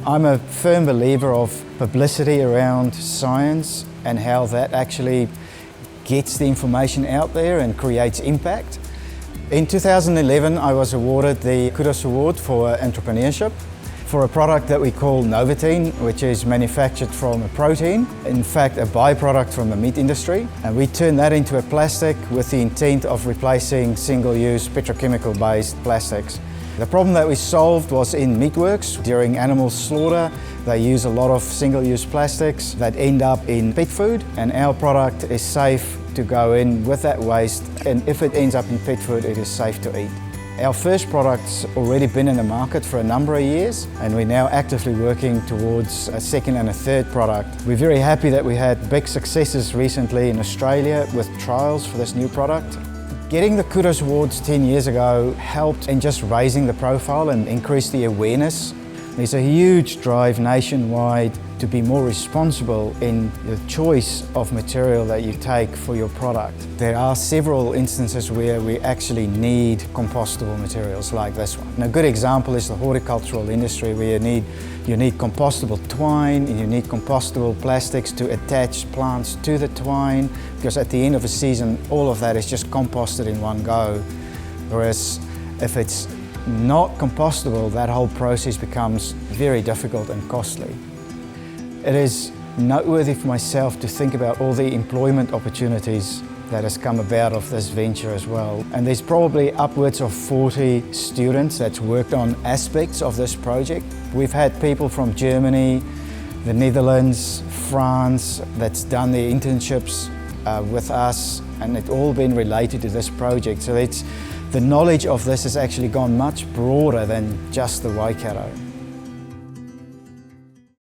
I'm a firm believer of publicity around science and how that actually gets the information out there and creates impact. In 2011, I was awarded the Kudos Award for Entrepreneurship for a product that we call Novatine, which is manufactured from a protein, in fact a byproduct from the meat industry. And we turned that into a plastic with the intent of replacing single-use petrochemical-based plastics. The problem that we solved was in meatworks. During animal slaughter, they use a lot of single-use plastics that end up in pet food, and our product is safe to go in with that waste, and if it ends up in pet food, it is safe to eat. Our first product's already been in the market for a number of years, and we're now actively working towards a second and a third product. We're very happy that we had big successes recently in Australia with trials for this new product. Getting the Kudos Awards 10 years ago helped in just raising the profile and increase the awareness. There's a huge drive nationwide to be more responsible in the choice of material that you take for your product. There are several instances where we actually need compostable materials like this one. And a good example is the horticultural industry, where you need compostable twine and you need compostable plastics to attach plants to the twine, because at the end of a season all of that is just composted in one go. Whereas if it's not compostable, that whole process becomes very difficult and costly. It is noteworthy for myself to think about all the employment opportunities that has come about of this venture as well. And there's probably upwards of 40 students that's worked on aspects of this project. We've had people from Germany, the Netherlands, France that's done their internships with us, and it's all been related to this project. So the knowledge of this has actually gone much broader than just the Waikato.